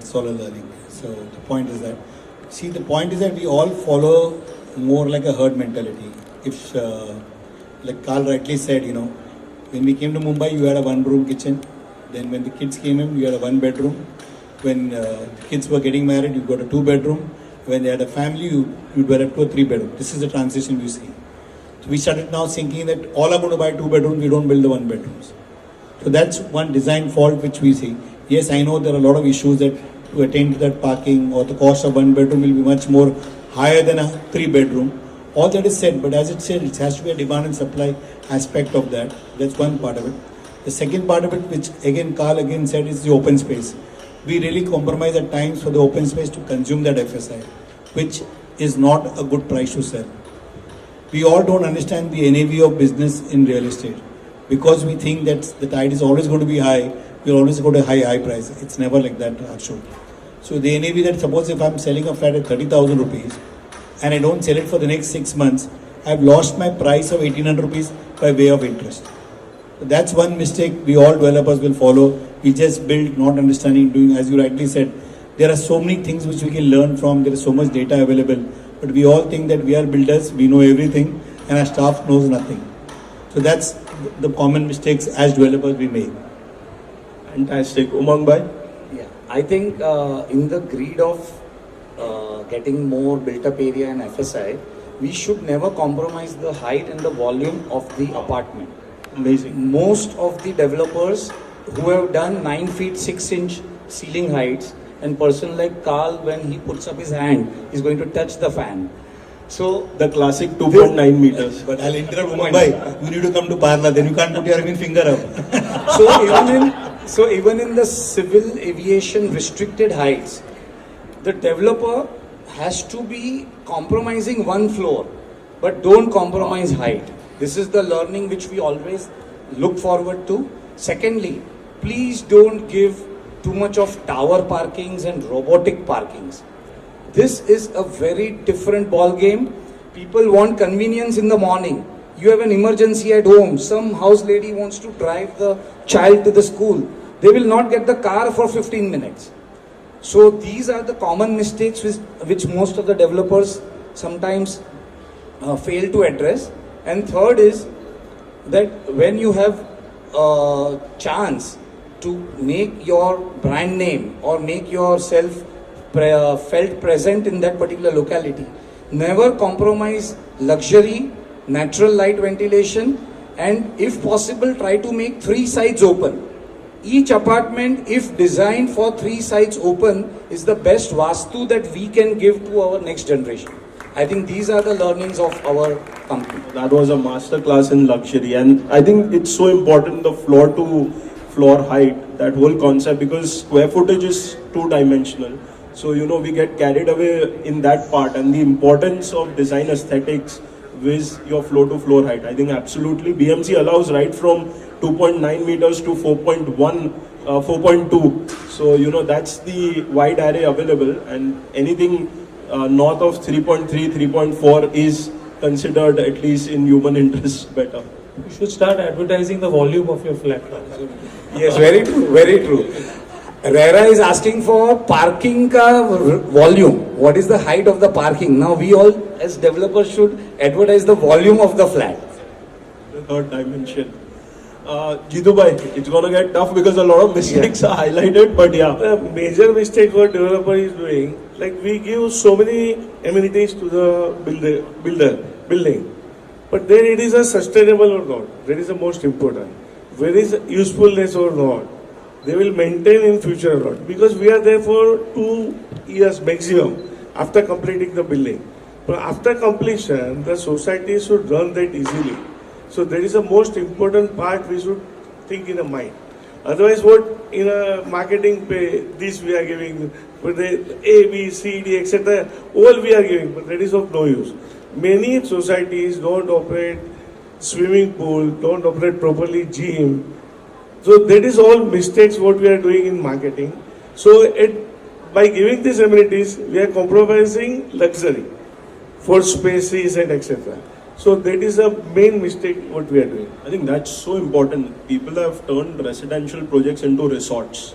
solo learning. So the point is that, see, the point is that we all follow more like a herd mentality. If, like Carl rightly said, when we came to Mumbai, you had a one-room kitchen. Then when the kids came in, you had a one-bedroom. When the kids were getting married, you got a two-bedroom. When they had a family, you were up to a three-bedroom. This is the transition we see. So we started now thinking that all are going to buy two bedrooms, we don't build the one bedrooms. So that's one design fault which we see. Yes, I know there are a lot of issues that to attain to that parking or the cost of one bedroom will be much more higher than a three bedroom. All that is said, but as it said, it has to be a demand and supply aspect of that. That's one part of it. The second part of it, which again Carl again said, is the open space. We really compromise at times for the open space to consume that FSI, which is not a good price to sell. We all don't understand the NAV of business in real estate because we think that the tide is always going to be high. We'll always go to high price. It's never like that, actually. So the NAV that, suppose if I'm selling a flat at 30,000 rupees and I don't sell it for the next 6 months, I've lost my price of 1800 rupees by way of interest. So that's one mistake we all developers will follow. We just build not understanding, doing, as you rightly said, there are so many things which we can learn from. There is so much data available. But we all think that we are builders, we know everything, and our staff knows nothing. So that's the common mistakes as developers we make. Fantastic. Umang bhai? Yeah, I think in the greed of getting more built-up area and FSI, we should never compromise the height and the volume of the apartment. Amazing. Most of the developers who have done 9 feet 6 inch ceiling heights, and person like Carl, when he puts up his hand, is going to touch the fan. So the classic 2.9 meters. But I'll interrupt Mumbai. You need to come to Parla, then you can't put your finger up. So even in the civil aviation restricted heights, the developer has to be compromising one floor, but don't compromise height. This is the learning which we always look forward to. Secondly, please don't give too much of tower parkings and robotic parkings. This is a very different ball game. People want convenience in the morning. You have an emergency at home. Some house lady wants to drive the child to the school. They will not get the car for 15 minutes. So these are the common mistakes which most of the developers sometimes fail to address. And third is that when you have a chance to make your brand name or make yourself felt present in that particular locality, never compromise luxury, natural light ventilation, and if possible try to make 3 sides open. Each apartment, if designed for 3 sides open, is the best vastu that we can give to our next generation. I think these are the learnings of our company. That was a master class in luxury, and I think it's so important, the floor to floor height, that whole concept, because square footage is two-dimensional. So, we get carried away in that part, and the importance of design aesthetics with your floor to floor height. I think absolutely BMC allows right from 2.9 meters to 4.1, 4.2. So, that's the wide array available, and anything north of 3.3, 3.4 is considered, at least in human interest, better. You should start advertising the volume of your flat. Yes, very true, very true. RERA is asking for parking ka volume. What is the height of the parking? Now we all as developers should advertise the volume of the flat. The third dimension. Jitu bhai, it's gonna get tough because a lot of mistakes are highlighted, but yeah. The major mistake what developer is doing, like we give so many amenities to the building, but then it is a sustainable or not. That is the most important. Where is usefulness or not? They will maintain in future or not, because we are there for 2 years maximum after completing the building. But after completion, the society should run that easily. So that is the most important part we should think in a mind. Otherwise, what in a marketing pay, this we are giving, but the A, B, C, D, etc., all we are giving, but that is of no use. Many societies don't operate swimming pool, don't operate properly gym. So that is all mistakes what we are doing in marketing. So by giving these amenities, we are compromising luxury for spaces and etc. So that is a main mistake what we are doing. I think that's so important. People have turned residential projects into resorts.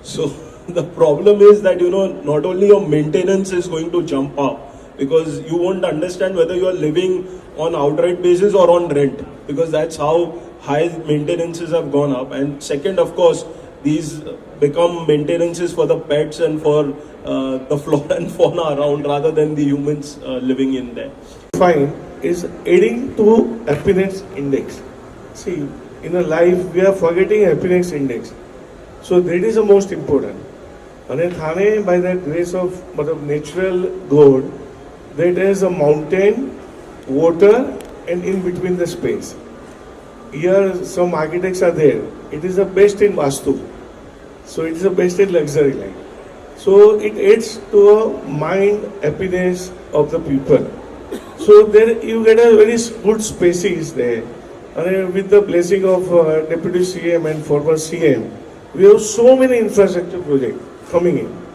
So The problem is that, not only your maintenance is going to jump up, because you won't understand whether you are living on outright basis or on rent, because that's how high maintenances have gone up. And second, of course, these become maintenances for the pets and for the flora and fauna around rather than the humans living in there. Fine is adding to happiness index. See, in a life we are forgetting happiness index. So that is the most important. And Thane, by the grace of natural God, that is a mountain, water, and in between the space. Here some architects are there. It is the best in Vastu. So it is the best in luxury life. So it adds to a mind happiness of the people. So there you get a very good spaces there. And with the blessing of Deputy CM and former CM, we have so many infrastructure projects coming in.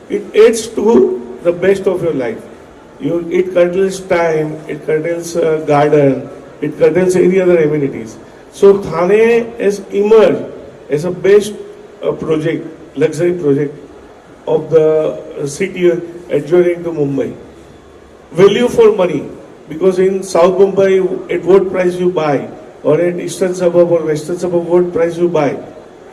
It adds to the best of your life. It curtails time, it curtails garden, it curtails any other amenities. So Thane has emerged as a best project, luxury project of the city adjoining to Mumbai. Value for money, because in South Mumbai, at what price you buy, or at eastern suburb or western suburb, what price you buy,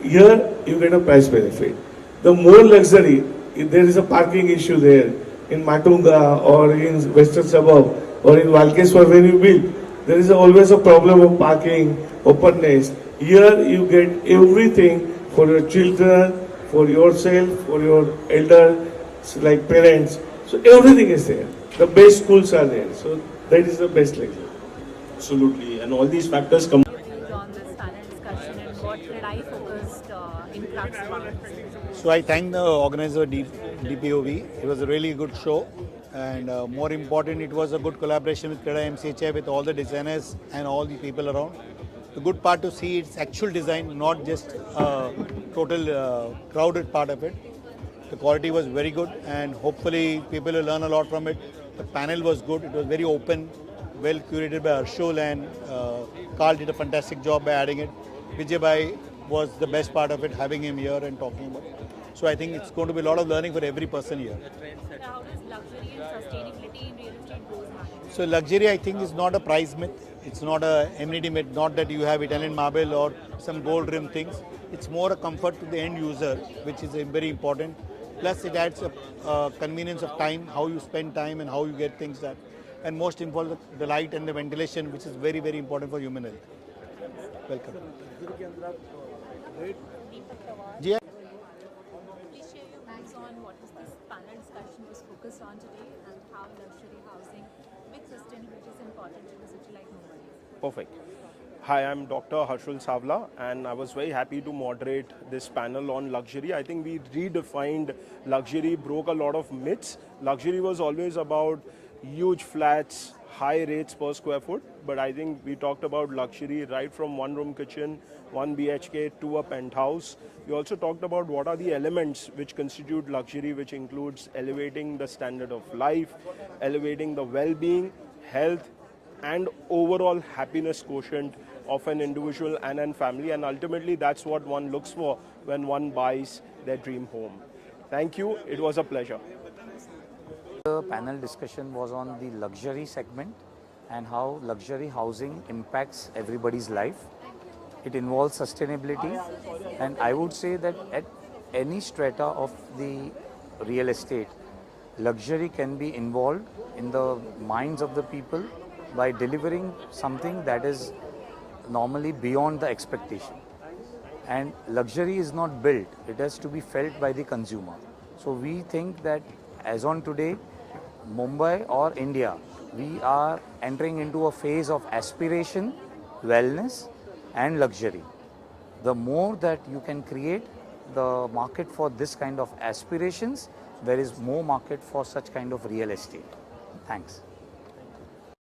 here you get a price benefit. The more luxury, if there is a parking issue there, in Matunga or in western suburb or in Valkeswar when you build, there is always a problem of parking, openness. Here you get everything for your children, for yourself, for your elders, like parents. So everything is there. The best schools are there. So that is the best luxury. Absolutely, and all these factors come. Views on this panel discussion and what CREDAI focused in Crux Bound. So I thank the organizer DPOV. It was a really good show, and more important, it was a good collaboration with CREDAI-MCHI with all the designers and all the people around. The good part to see its actual design, not just total crowded part of it. The quality was very good, and hopefully people will learn a lot from it. The panel was good. It was very open, well curated by Arshul, and Carl did a fantastic job by adding it. Vijay Bhai was the best part of it, having him here and talking about it. So I think it's going to be a lot of learning for every person here. How does luxury and sustainability in real estate goes hand in hand? So luxury, I think, is not a price myth. It's not a amenity myth. Not that you have Italian marble or some gold rim things. It's more a comfort to the end user, which is very important. Plus, it adds a convenience of time, how you spend time and how you get things done. And most important, the light and the ventilation, which is very, very important for human health. Welcome. Ji, Please share your views on what this panel discussion was focused on today and how luxury housing with sustainability is important in a city like Mumbai. Perfect. Hi, I'm Dr. Harshul Savla, and I was very happy to moderate this panel on luxury. I think we redefined luxury, broke a lot of myths. Luxury was always about huge flats, high rates per square foot, but I think we talked about luxury right from one-room kitchen, 1 BHK to a penthouse. We also talked about what are the elements which constitute luxury, which includes elevating the standard of life, elevating the well-being, health, and overall happiness quotient of an individual and a family, and ultimately that's what one looks for when one buys their dream home. Thank you, it was a pleasure. The panel discussion was on the luxury segment and how luxury housing impacts everybody's life. It involves sustainability, and I would say that at any strata of the real estate, luxury can be involved in the minds of the people by delivering something that is normally beyond the expectation. And luxury is not built, it has to be felt by the consumer. So we think that as on today, Mumbai or India, we are entering into a phase of aspiration, wellness and luxury. The more that you can create the market for this kind of aspirations, there is more market for such kind of real estate. Thanks.